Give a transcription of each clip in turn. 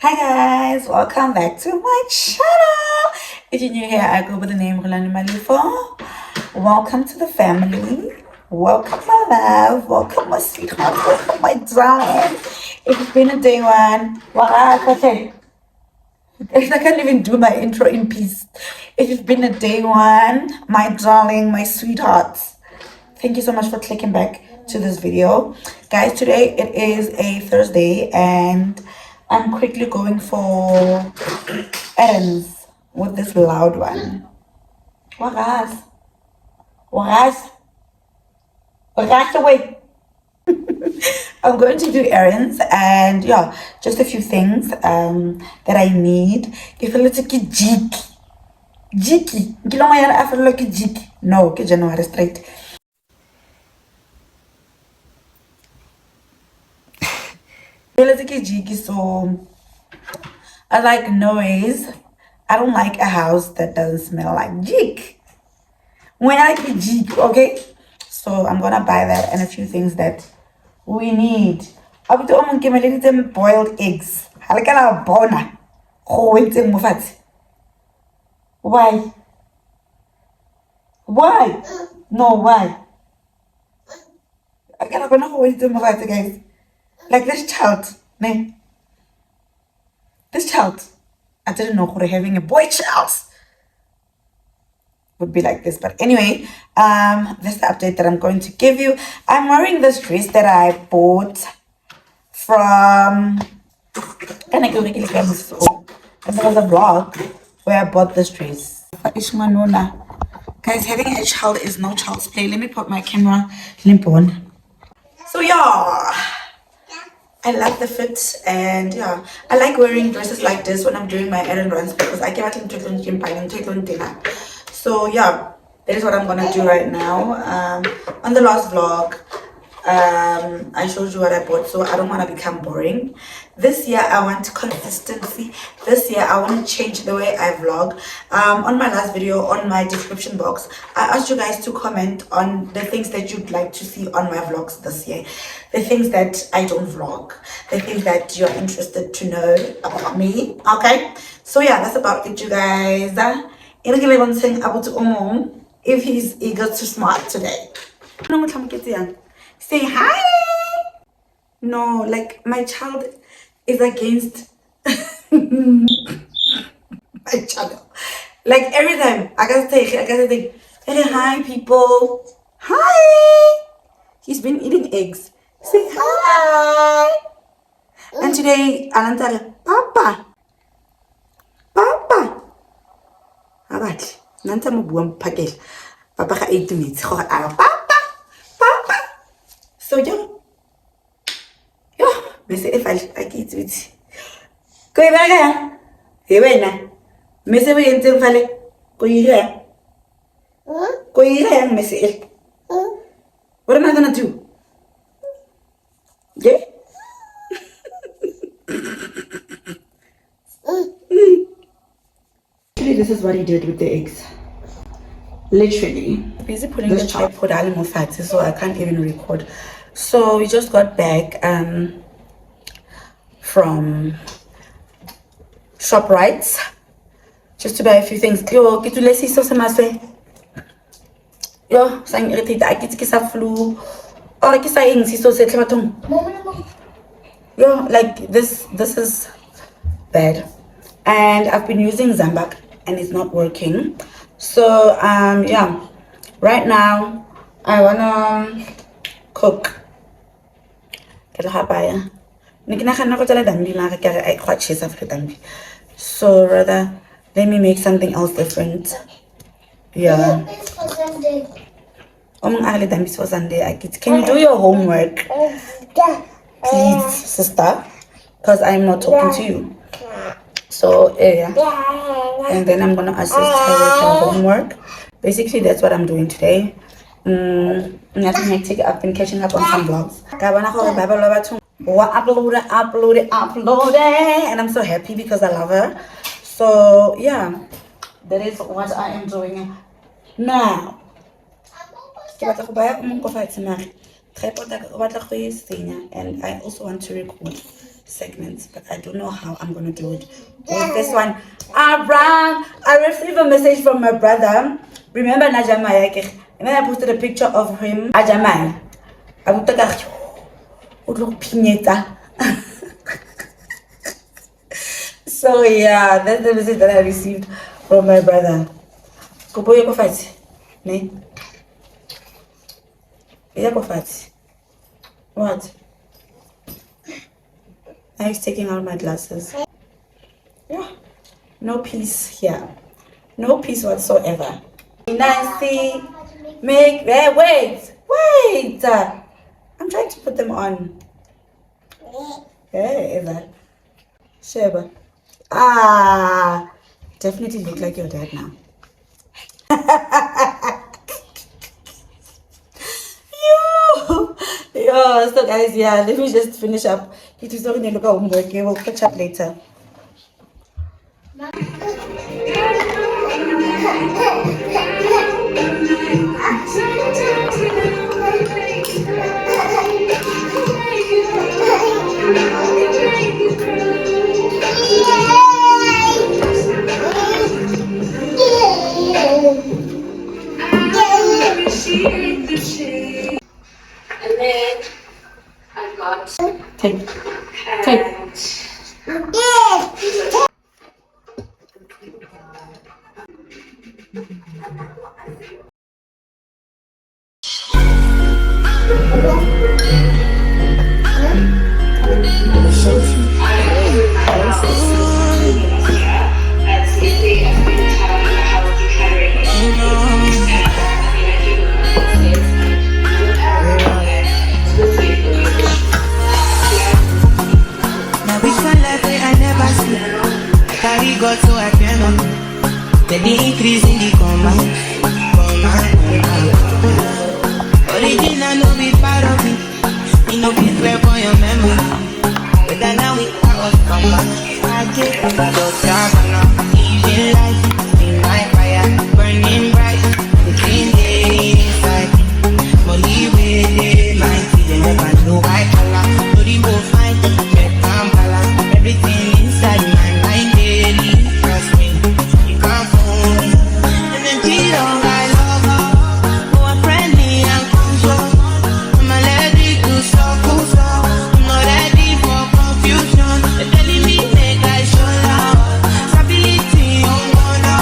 Hi guys, welcome back to my channel. If you're new here, I go by the name Rolani Malifo. Welcome to the family. Welcome my love. Welcome my sweetheart. Welcome my darling. It's been a day one. Okay. I can't even do my intro in peace. It has been a day one, my darling, my sweetheart. Thank you so much for clicking back to this video. Guys, today it is a Thursday and I'm quickly going for errands with this loud one. Wagas. Wagas. Wagas away. I'm going to do errands and yeah, just a few things that I need. If a little jiki. Jiki. Kilomaya I feel like jiki. No, ke January straight. So I like noise. I don't like a house that doesn't smell like jig. When I like jig, okay? So I'm gonna buy that and a few things that we need. I'll be doing them boiled eggs. Halakala bona. Oh, wait, why? Why? No, why? I cannot go wait to guys. Like this child, ne? This child, I didn't know we're having a boy child would be like this. But anyway, this is the update that I'm going to give you. I'm wearing this dress that I bought from and there was a vlog where I bought this dress. Guys, having a child is no child's play. Let me put my camera limp on. So yeah, I love the fit and yeah, I like wearing dresses like this when I'm doing my errand runs because I cannot take dinner. So yeah, that is what I'm gonna do right now. On the last vlog, I showed you what I bought, so I don't want to become boring. This year I want consistency. This year I want to change the way I vlog. On my last video, on my description box, I asked you guys to comment on the things that you'd like to see on my vlogs this year, the things that I don't vlog, the things that you're interested to know about me. Okay, so yeah, that's about it, you guys. If he's eager to smart today. Say hi. No, like my child is against my channel. Like every time I gotta say, hey, hi people. Hi. He's been eating eggs. Say hi. And today Ananta, Papa. Papa. Alright. Nanta mo buang pagel. Papa ka 8 minutes. Papa. Papa. So yeah. Mese if I eat it. Go back. Hey, wait. Mese we enter fale. Go here. Go here, Mese. What am I gonna do? Yeah. Actually, this is what he did with the eggs. Literally. Busy putting this the tripod animal fat, so I can't even record. So we just got back from ShopRite just to buy a few things. Yo, get to let's see so yo, saying irritated. I get to flu. Or I guess I ain't so set yo, like this is bad. And I've been using Zambak and it's not working. So yeah, right now I wanna cook. So rather let me make something else different. Yeah. For Sunday. Can you do your homework? Please, sister. Because I'm not talking to you. So yeah. And then I'm gonna assist her with her homework. Basically that's what I'm doing today. Nothing hectic. I've been catching up on some vlogs. Upload it, and I'm so happy because I love her. So yeah, that is what I am doing now. And I also want to record. segments, but I don't know how I'm gonna do it with this one. Around, I received a message from my brother. Remember Najamaya? And then I posted a picture of him. Ajamaya. I would take a look pineta. So yeah, that's the message that I received from my brother. Kuboye ko fati, ne? Iya ko fati. What? Now he's taking out my glasses. Yeah, no peace here. No peace whatsoever. Nancy, wait. I'm trying to put them on. Hey, Eva. Sheba. Definitely look like your dad now. Yo, so guys, yeah, let me just finish up. It is only look at homework. We'll catch up later. And then I've got Take. God, so I cannot. The increase in the command. Original no be part of it. You know be clear for your memory. But then now we are come back. I get so travel easy life. In my fire, burning bright. Between the inside. Molly with my feet. They never know I color. So the more fine. Get calm balance. Everything inside my mind. Trust me, you can't fool me. And then long I love her. Oh, I'm friendly and conscious. I'm a lady to suffer. I'm not ready for confusion. They're telling me make I show love. Stability on water.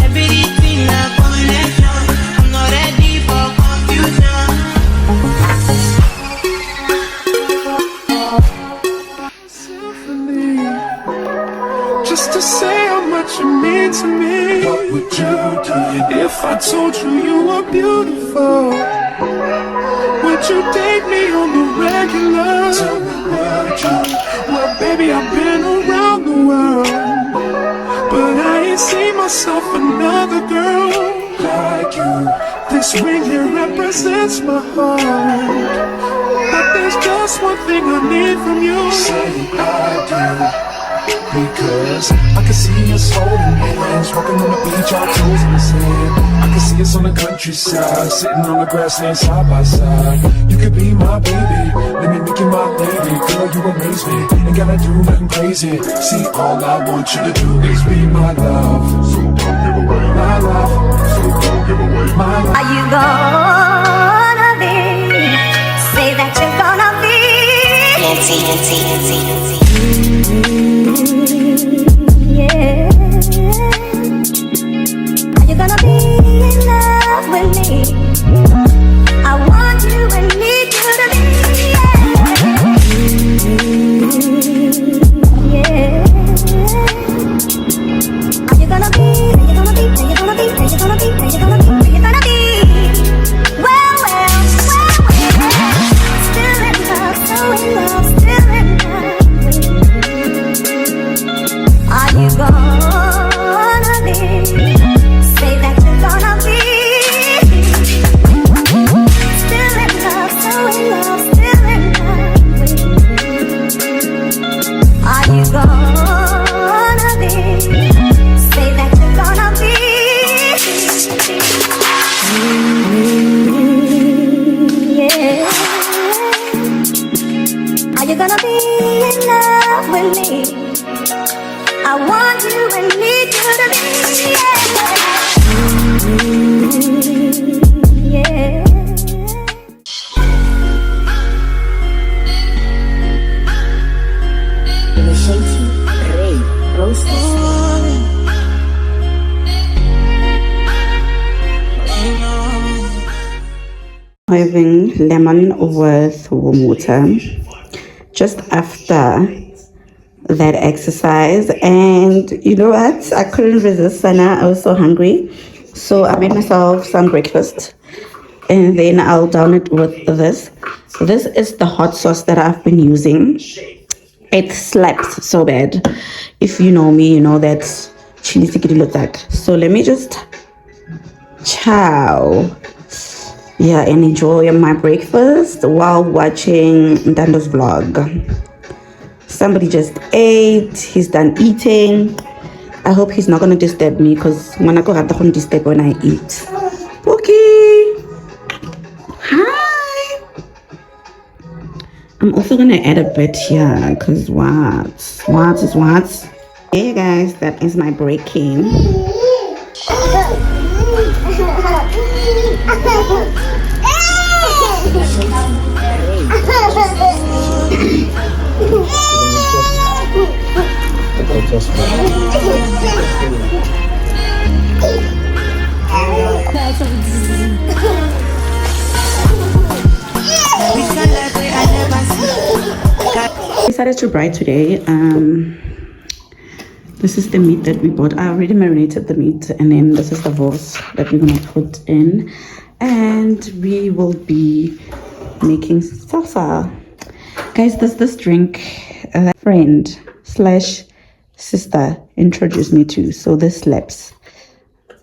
Everything a connection. I'm not ready for confusion. Just to say how much you mean to me. What would you do if I told you you were beautiful? Would you date me on the regular? Tell me, would you? Well, baby, I've been around the world, but I ain't seen myself another girl like you. This ring here represents my heart, but there's just one thing I need from you. Say I do. Because I can see us holding hands, walking on the beach, our toes in the sand. I can see us on the countryside, sitting on the grassland side by side. You could be my baby, let me make you my lady. Girl, you amaze me, ain't gotta do nothing crazy. See, all I want you to do is be my love. So don't give away my love. So don't give away my love. Are you gonna be? Say that you're gonna be. Yeah. Are you gonna be in love with me? I want you and need you to be. Yeah. Are you gonna be? Are you gonna be? Are you gonna be? Are you gonna be? Are you gonna be? Are you gonna be? Well. Still in love, so in love, still in love. Are you gonna be? Say that you're gonna be. gonna be in love with me. I want you and need you to be, yeah. Having lemon with warm water just after that exercise, and you know what, I couldn't resist, Sana. I was so hungry, so I made myself some breakfast, and then I'll down it with this. This is the hot sauce that I've been using. It slaps so bad. If you know me, you know that chili tikiri look like. So let me just chow, yeah, and enjoy my breakfast while watching Dando's vlog. Somebody just ate, he's done eating. I hope he's not gonna disturb me, because when I go have to disturb when I eat. Okay, hi. I'm also gonna add a bit here, because what is what? Hey guys, that is my breaking. Decided to braid today. This is the meat that we bought. I already marinated the meat, and then this is the vors that we're gonna put in, and we will be making salsa. Guys, this drink a friend slash sister introduced me to, so this slaps.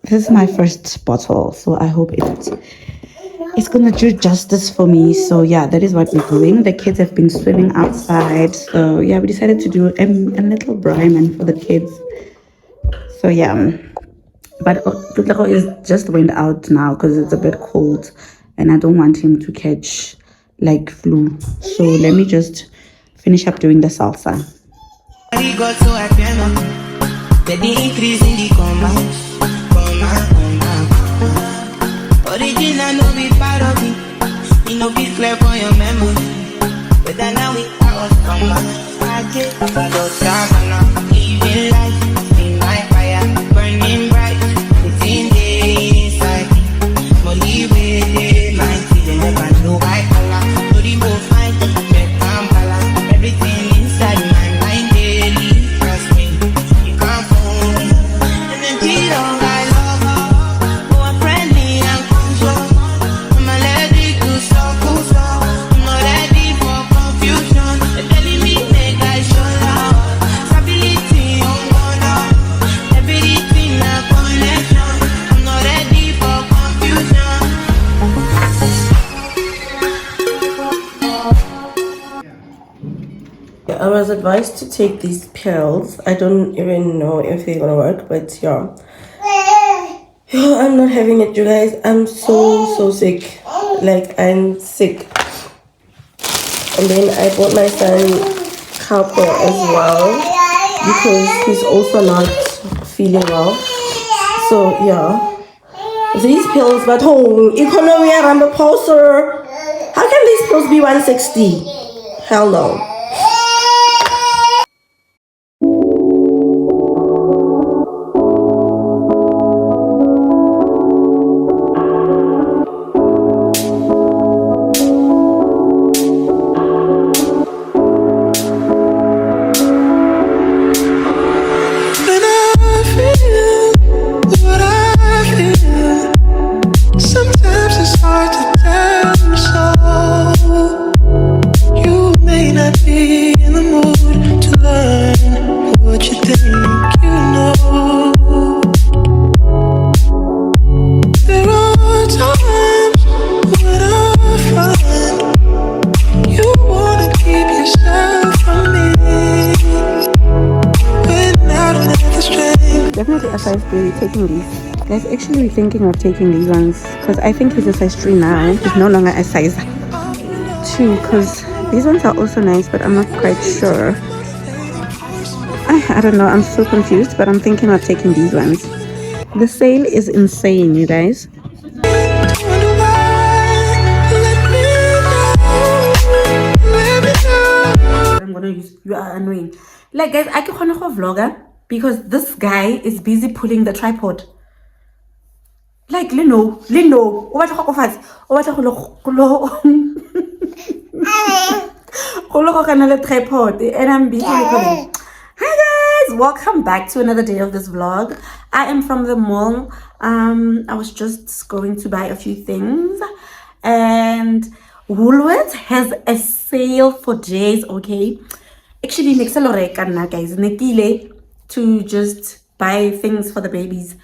This is my first bottle, so I hope it's gonna do justice for me. So yeah, that is what we're doing. The kids have been swimming outside, so yeah, we decided to do a little brine for the kids. So yeah, but Tutlego is just went out now because it's a bit cold, and I don't want him to catch like flu. So let me just finish up doing the salsa. Original no be part of me. You know be clear for your memory. But then now we was come back. I get so savannah. Living life in my fire, burning bright. Within the inside, money with my feeling never know I color. No remove fine, check Kampala. Everything inside my mind daily. Trust me, you can't fool me. And then cheat on I love her. More friendly and crucial. I'm allergic to stuff. I'm not ready for confusion. They're telling me make I show love. Stability on one up. Everything a connection. I'm not ready for confusion. I was advised to take these pills. I don't even know if they're gonna work, but yeah. I'm not having it, you guys. I'm so sick. Like, I'm sick. And then I bought my son Capo as well, because he's also not feeling well. So yeah, these pills, but oh, economy around the poster. How can these pills be 160? Hell no. When I feel what I feel, sometimes it's hard to tell you so. You may not be in the mood to learn what you think you know. There are times when I find you wanna keep yourself from me. Definitely a size 3 taking these. Guys, actually we're thinking of taking these ones, because I think he's a size 3 now. He's no longer a size 2, because These ones are also nice, but I'm not quite sure. I don't know. I'm so confused, but I'm thinking of taking these ones. The sale is insane, you guys. I'm gonna use you are annoying. Like guys, I can't go vlogger because this guy is busy pulling the tripod. Like Lino, what tripod and I'm busy recording. Hi guys, welcome back to another day of this vlog. I am from the mall. I was just going to buy a few things and Woolworths has a sale for days, okay? Actually, next guys, nekile to just buy things for the babies.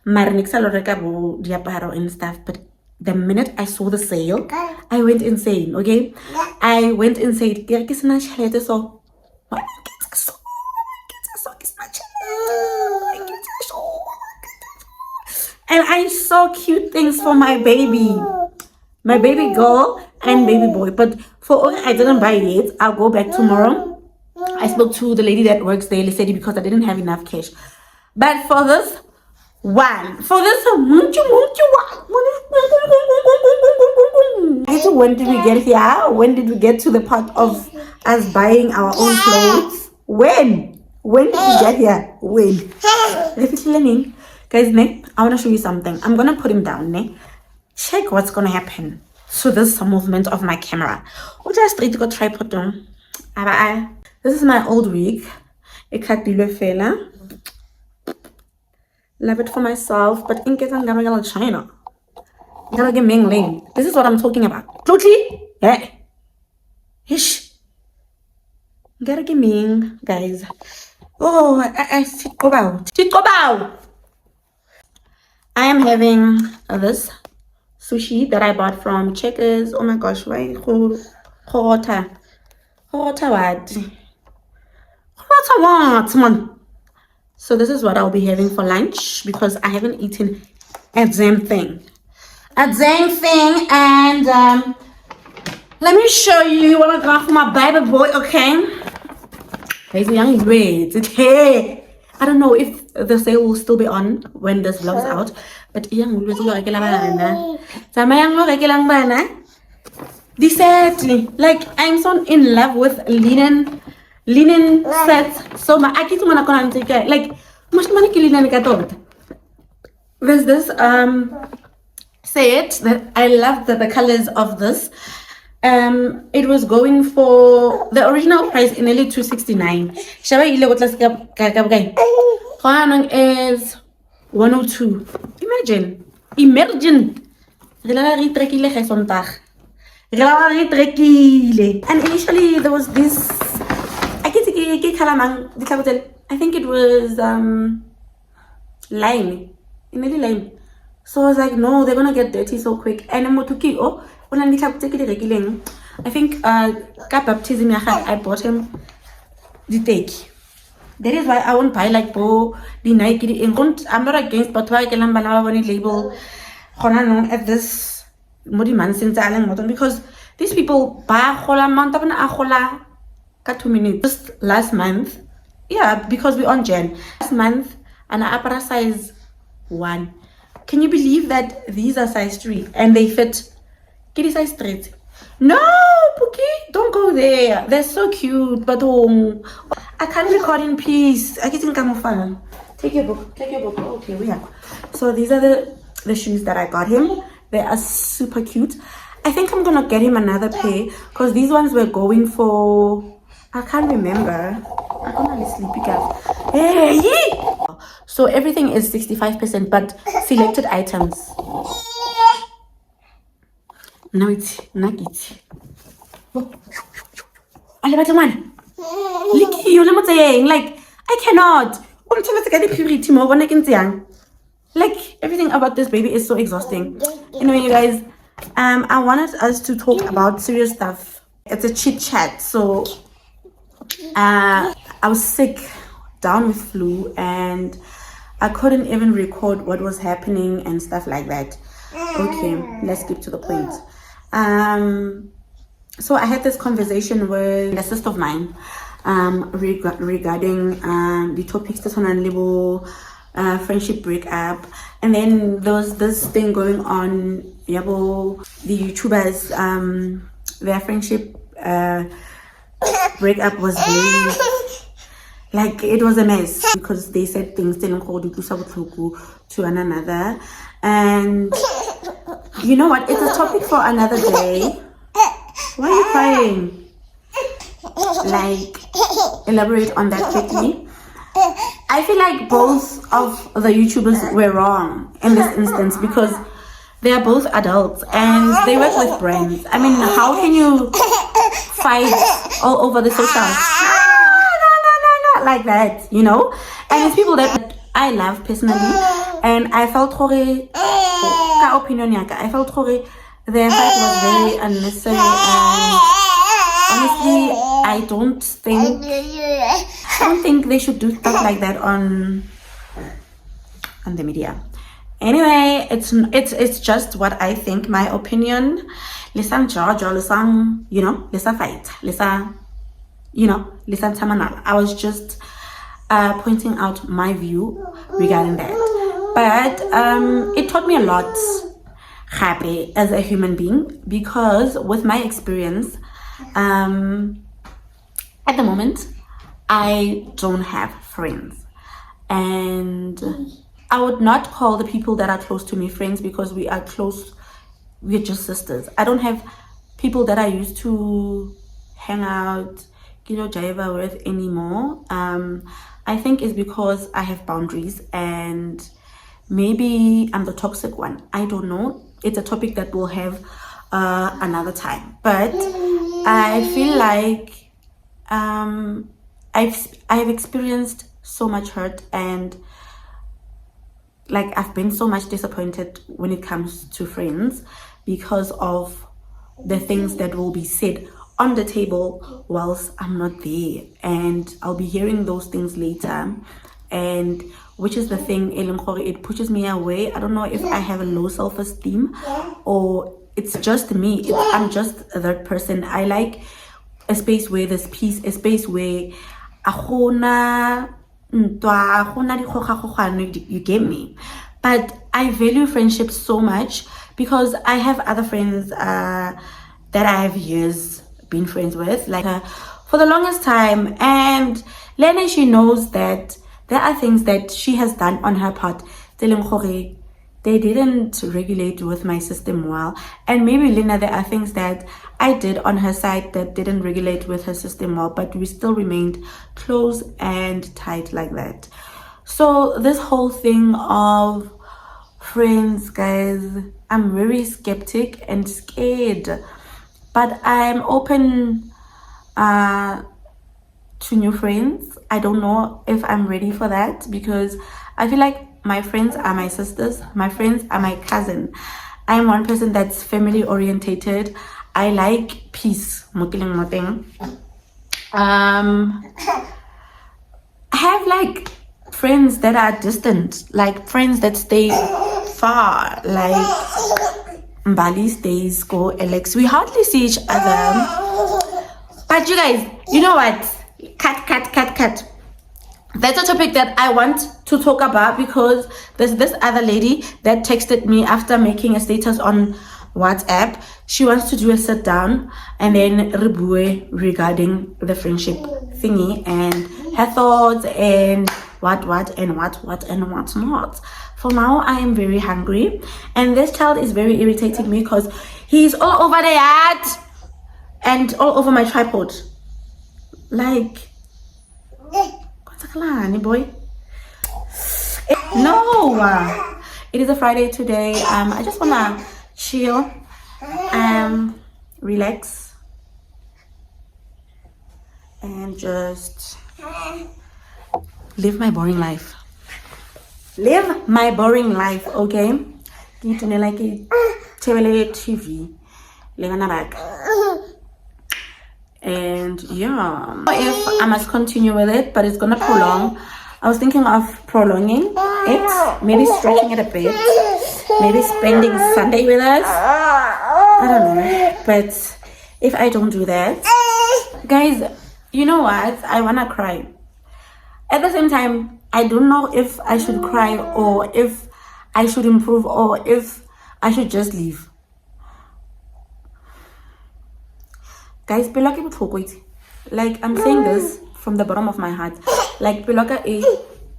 And stuff, but the minute I saw the sale, I went insane, okay? I went insane. And I saw cute things for my baby girl and baby boy. But for I didn't buy it. I'll go back tomorrow. I spoke to the lady that works there, Lesedi, because I didn't have enough cash. But for this one, when did we get here? When did we get to the part of us buying our own clothes? When did we get here? When? Guys, I want to show you something. I'm gonna put him down. Check what's gonna happen. So this is a movement of my camera. Straight to go tripod on. This is my old wig. Love it for myself, but in case I'm gonna go to China, I'm gonna get mingling. This is what I'm talking about. Totally, yeah. Ish. Gotta get ming, guys. Oh, I go out. I am having this sushi that I bought from Checkers. Oh my gosh, why what, man? So this is what I'll be having for lunch because I haven't eaten a damn thing. And let me show you what I got for my baby boy, okay? Guys, young wait. I don't know if the sale will still be on when this vlog is out, but young like I'm so in love with linen sets. So my like there's this set that I love the colors of this. It was going for the original price in nearly $269. Is 102. Imagine. And initially there was this I think it was lime. So I was like, no, they're gonna get dirty so quick. And I think baptism I bought him the take. That is why I won't buy like the Nike. I'm not against, but why can I label at this because these people buy 2 minutes. Just last month, yeah, because we're on Jan. Last month, an opera size 1. Can you believe that these are size 3 and they fit kitty size 3? No, Pookie, don't go there. They're so cute, but I can't record in peace. I can't come fun. Take your book. Okay, we have. So these are the shoes that I got him. They are super cute. I think I'm gonna get him another pair because these ones were going for, I can't remember. I'm gonna sleepy guys. Hey! So everything is 65%, but selected items. Now it's nuggets. Like I cannot. Like everything about this baby is so exhausting. Anyway, you guys, I wanted us to talk about serious stuff. It's a chit chat. So I was sick, down with flu, and I couldn't even record what was happening and stuff like that. Okay, let's skip to the point. So I had this conversation with a sister of mine regarding the topics that's on a level friendship breakup, and then there was this thing going on. Yabo, the YouTubers, their friendship breakup was very, like, it was a mess because they said things to one another, and you know what? It's a topic for another day. Why are you crying? Like, elaborate on that quickly. I feel like both of the YouTubers were wrong in this instance because they are both adults and they work with brands. I mean, how can you fight all over the socials? No, like that, you know? And it's people that I love personally, and I felt I felt their fight was very unnecessary, and honestly, I don't think they should do stuff like that on the media. Anyway, it's just what I think, my opinion. Listen, George, or listen, you know, listen, fight, listen, you know, listen, tamanal. I was just pointing out my view regarding that, but it taught me a lot, happy as a human being, because with my experience, at the moment, I don't have friends, and I would not call the people that are close to me friends because we are close. We're just sisters. I don't have people that I used to hang out, jaiva with anymore. I think it's because I have boundaries, and maybe I'm the toxic one. I don't know. It's a topic that we'll have another time. But I feel like I've experienced so much hurt, and like I've been so much disappointed when it comes to friends because of the things that will be said on the table whilst I'm not there, and I'll be hearing those things later, and which is the thing, it pushes me away. I don't know if I have a low self-esteem or it's just me. I'm just that person. I like a space where there's peace, a space where you get me. But I value friendship so much because I have other friends that I have years been friends with, like for the longest time, and Lena, she knows that there are things that she has done on her part they didn't regulate with my system well, and maybe Lena, there are things that I did on her side that didn't regulate with her system well, but we still remained close and tight like that. So this whole thing of friends, guys, I'm very skeptic and scared, but I'm open to new friends. I don't know if I'm ready for that because I feel like my friends are my sisters, my friends are my cousin. I'm one person that's family orientated. I like peace. I have like friends that are distant, like friends that stay far, like Mbali stays, go Alex. We hardly see each other. But you guys, you know what? Cut. That's a topic that I want to talk about because there's this other lady that texted me after making a status on WhatsApp. She wants to do a sit down and then rebue regarding the friendship thingy and her thoughts and what not. For now, I am very hungry, and this child is very irritating me because he's all over the yard and all over my tripod. Like, boy. No, it is a Friday today. I just wanna chill, relax, and just live my boring life. Okay? Need to know like a TV, live on a back. And yeah, if I must continue with it, but it's gonna prolong. I was thinking of prolonging it, maybe stretching it a bit, maybe spending Sunday with us. I don't know, but if I don't do that. Guys, you know what? I wanna cry. At the same time, I don't know if I should cry or if I should improve or if I should just leave. Guys, pelaka e botlhoko ite. Like, I'm saying this from the bottom of my heart. Like, pelaka e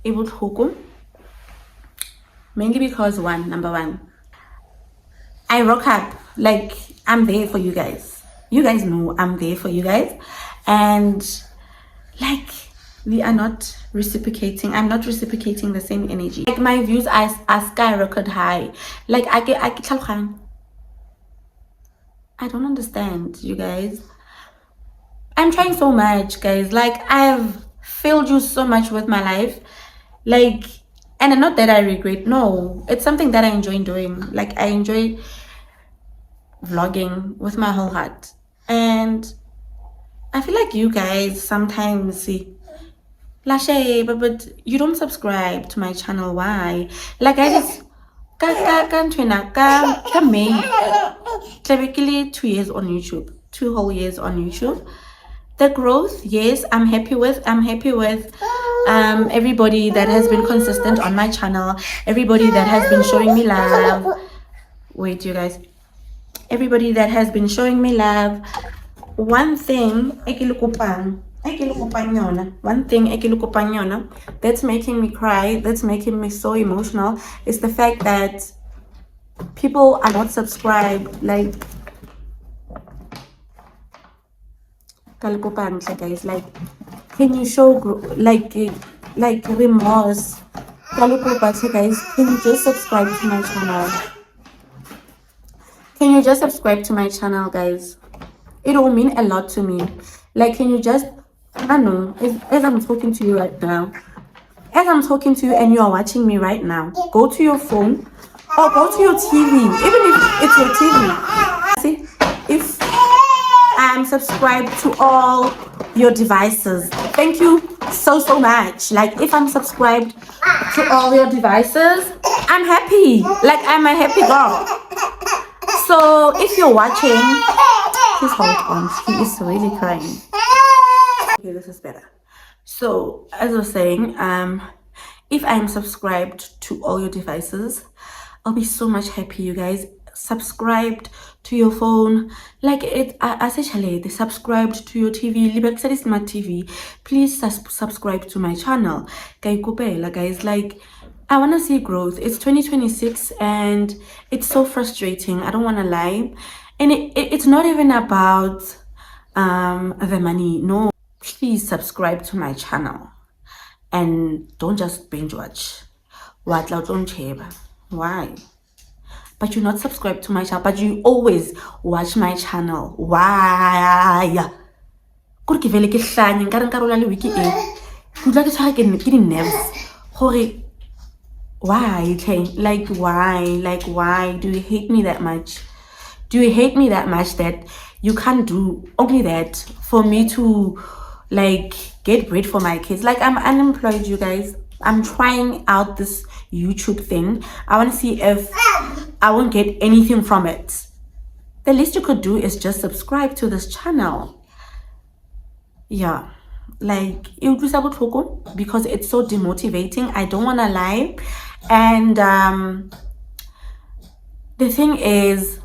botlhoko. Mainly because number one, I rock up. Like, I'm there for you guys. You guys know I'm there for you guys. And like, we are not reciprocating. I'm not reciprocating the same energy. Like, my views are skyrocket high. Like, I don't understand, you guys. I'm trying so much, guys. Like, I've failed you so much with my life. Like, and not that I regret. No, it's something that I enjoy doing. Like, I enjoy vlogging with my whole heart. And I feel like you guys sometimes see Lashe, but you don't subscribe to my channel. Why? Like, I just May typically 2 years on YouTube, 2 whole years on YouTube. The growth, yes, I'm happy with everybody that has been consistent on my channel, everybody that has been showing me love. Wait, you guys, everybody that has been showing me love. One thing that's making me cry, that's making me so emotional, is the fact that people are not subscribed. Like, guys, like, can you show like remorse? Guys, can you just subscribe to my channel? Can you just subscribe to my channel, guys? It will mean a lot to me. Like, can you just, I don't know, as I'm talking to you right now, as I'm talking to you and you are watching me right now, go to your phone or go to your TV, even if it's your TV. See, if I'm subscribed to all your devices, thank you so much. Like, if I'm subscribed to all your devices, I'm happy. Like, I'm a happy girl. So if you're watching, please hold on. He is really crying. Okay, this is better. So as I was saying, if I'm subscribed to all your devices, I'll be so much happy, you guys. Subscribed to your phone, like it essentially they subscribed to your TV, smart TV. Please subscribe to my channel, guys. Like, I want to see growth. It's 2026 and it's so frustrating, I don't want to lie. And it's not even about the money. No, please subscribe to my channel and don't just binge watch. Why? But you're not subscribed to my channel, but you always watch my channel. Why? Why? Like, why do you hate me that much? Do you hate me that much that you can't do only that for me to, like, get bread for my kids? Like, I'm unemployed, you guys. I'm trying out this YouTube thing. I want to see if I won't get anything from it. The least you could do is just subscribe to this channel. Yeah, like, because it's so demotivating. I don't want to lie. And the thing is,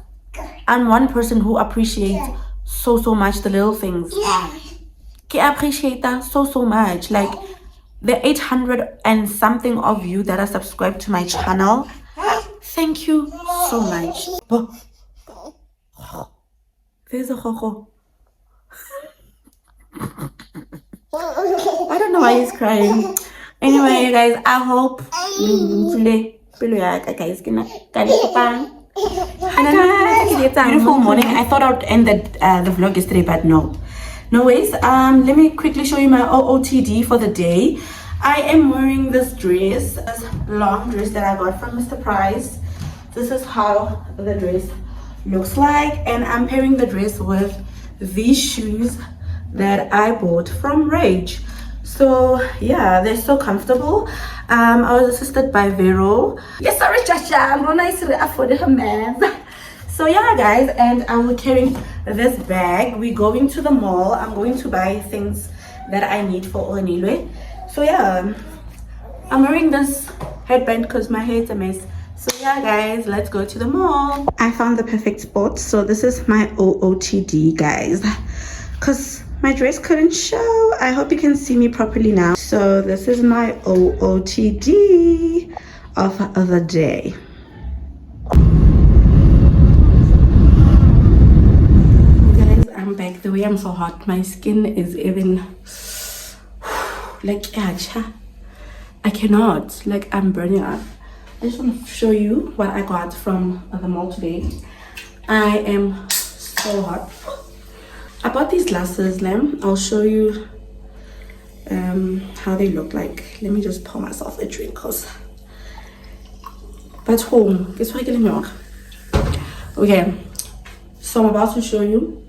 I'm one person who appreciates so much the little things. I appreciate that so much. Like, the 800 and something of you that are subscribed to my channel, thank you so much. There's a ho. I don't know why he's crying. Anyway, guys, I hope beautiful morning. I thought I would end the vlog yesterday, but no ways. Let me quickly show you my OOTD for the day. I am wearing this dress, this long dress that I got from Mr. Price. This is how the dress looks like, and I'm pairing the dress with these shoes that I bought from Rage. So yeah, they're so comfortable. I was assisted by Vero. Yes, sorry, Chacha. I'm not nice to afford her man. So yeah guys, and I will carry this bag. We're going to the mall. I'm going to buy things that I need for Onilwe. So yeah, I'm wearing this headband because my hair is a mess. So yeah guys, let's go to the mall. I found the perfect spot. So this is my OOTD guys, because my dress couldn't show. I hope you can see me properly now. So this is my OOTD of the day. Guys, I'm back. The way I'm so hot, my skin is even like I cannot, like I'm burning up. I just want to show you what I got from the mall today. I am so hot. I bought these glasses now. I'll show you how they look like. Let me just pour myself a drink cause but home guess what getting milk. Okay, so I'm about to show you.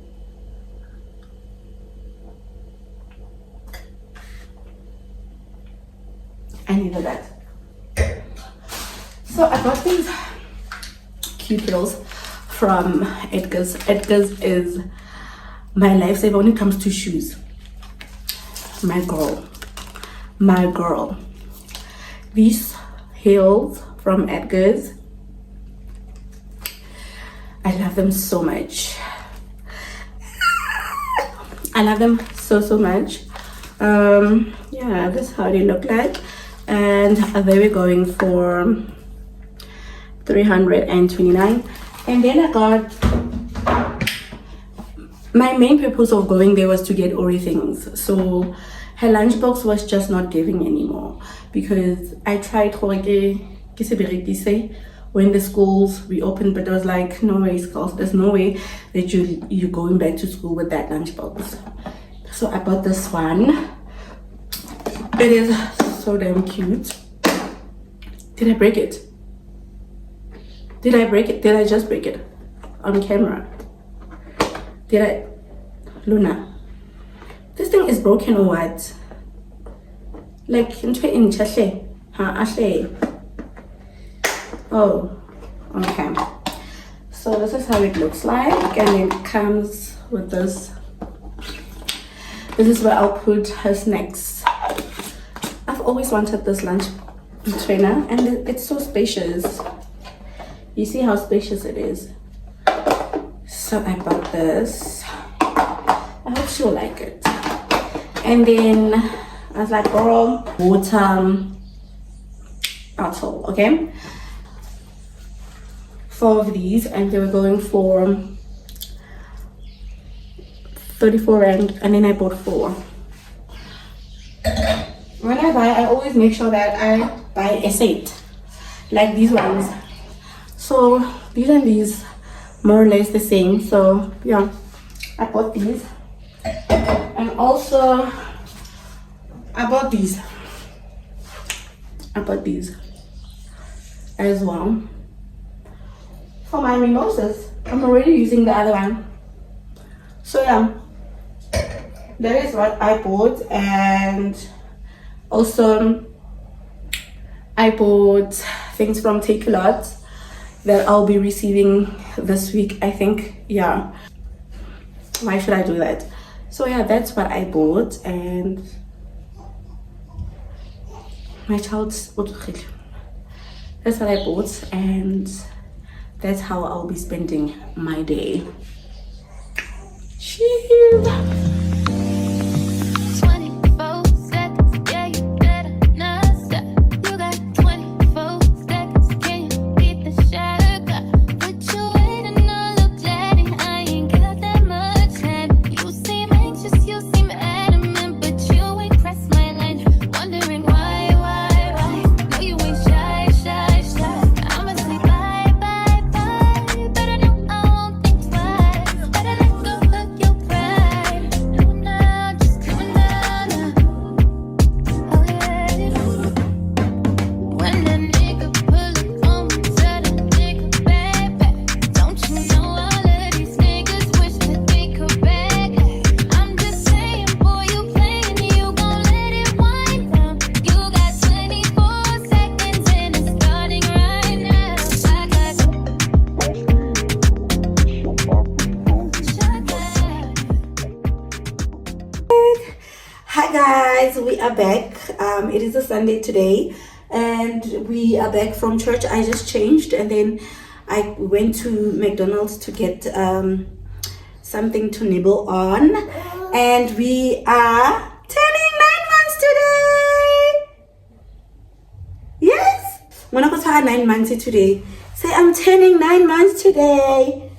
I needed that. So I got these cute pills from Edgar's. Edgar's is my lifesaver when it comes to shoes. My girl. These heels from Edgar's, I love them so much. I love them so much. Yeah, this is how they look like, and they were going for 329. And then I got, my main purpose of going there was to get Ori things. So her lunchbox was just not giving anymore, because I tried when the schools reopened, but I was like, no way, schools, there's no way that you're going back to school with that lunchbox. So I bought this one. It is so damn cute. Did I break it? Did I just break it on camera? Did I? Luna, this thing is broken or what? Like in Ashley? Oh, okay. So this is how it looks like, and it comes with this. This is where I'll put her snacks. I've always wanted this lunch trainer, and it's so spacious. You see how spacious it is. So I bought this. I hope she'll like it. And then I was like, girl, water bottle, okay? 4 of these, and they were going for 34 rand, and then I bought 4. When I buy, I always make sure that I buy a set, like these ones. So these and these more or less the same. So yeah, I bought these, and also I bought these as well for my mimosas. I'm already using the other one. So yeah, that is what I bought. And also I bought things from Take a Lot that I'll be receiving this week, I think. Yeah, why should I do that? So yeah, that's what I bought. And my child's, that's what I bought, and that's how I'll be spending my day. Cheers. 24 seconds, yeah, you better not stop. You got 24 seconds, can you beat the shot? Put you waiting on look daddy, I ain't got that much time. You seem anxious, you seem adamant, but you ain't pressed my line. Wondering why? No, you ain't shy. I'ma say bye, but I know I won't think twice. Better let go of your pride. Hi guys, we are back. It is a Sunday today, and we are back from church. I just changed, and then I went to McDonald's to get something to nibble on, and we are turning 9 months today. Yes, when I go to 9 months today, say I'm turning 9 months today.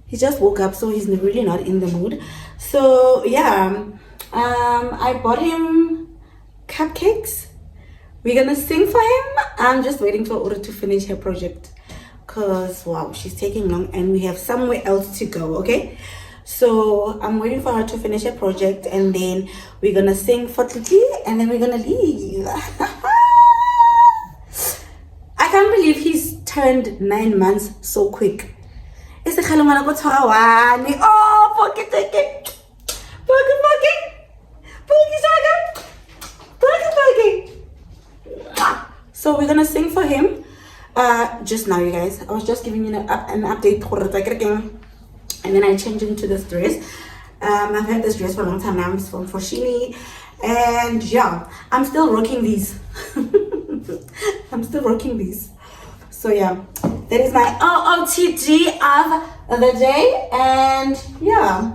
He just woke up, so he's really not in the mood. So yeah. I bought him cupcakes. We're gonna sing for him. I'm just waiting for Ura to finish her project, cause wow, she's taking long and we have somewhere else to go. Okay, so I'm waiting for her to finish her project, and then we're gonna sing for Titi, and then we're gonna leave. I can't believe he's turned 9 months so quick. It's a oh, pocket ticket. So we're gonna sing for him just now, you guys. I was just giving you an update, and then I changed into this dress. I've had this dress for a long time now. It's from Foschini, and yeah, I'm still rocking these. I'm still rocking these. So yeah, that is my OOTD of the day, and yeah.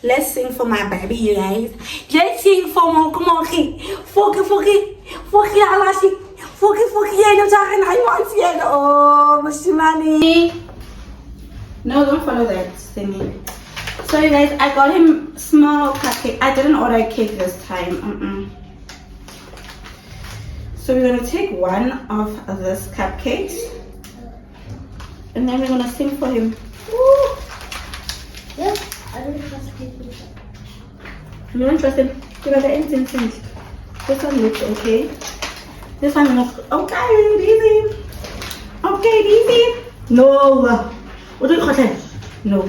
Let's sing for my baby, you guys. Let's sing for my Moki. Foki, Alashi. Foki, and oh, Mashimani. No, don't follow that singing. So, you guys, I got him small cupcake. I didn't order a cake this time. So, we're gonna take one of this cupcakes, and then we're gonna sing for him. Woo. Yes, I don't trust people. You don't trust him? You got the incense. This one looks okay. This one looks okay, easy. Okay, easy. No. What do you call it? No.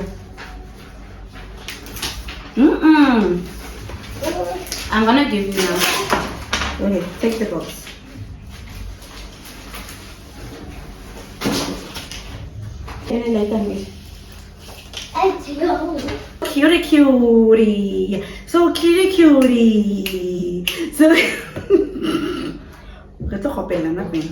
I'm gonna give you now. Okay, take the box. Can I like me? Cutie. So cutie. So ito kopel lang natin.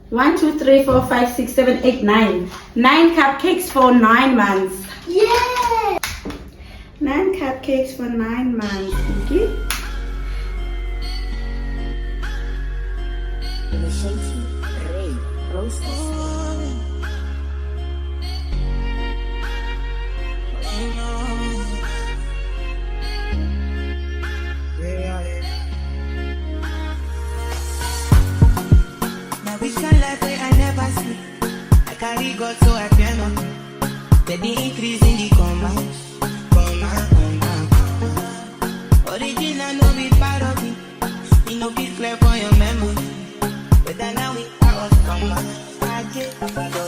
1, 2, 3, 4, 5, 6, 7, 8, 9. 9 cupcakes for 9 months. Yeah! 9 cupcakes for 9 months. Okay? Now which kind life where I never see? I carry God so I fear not. Steady increase in the commands. Original no be part of it. You know be clear for your memory. But then now we are us come back. I get the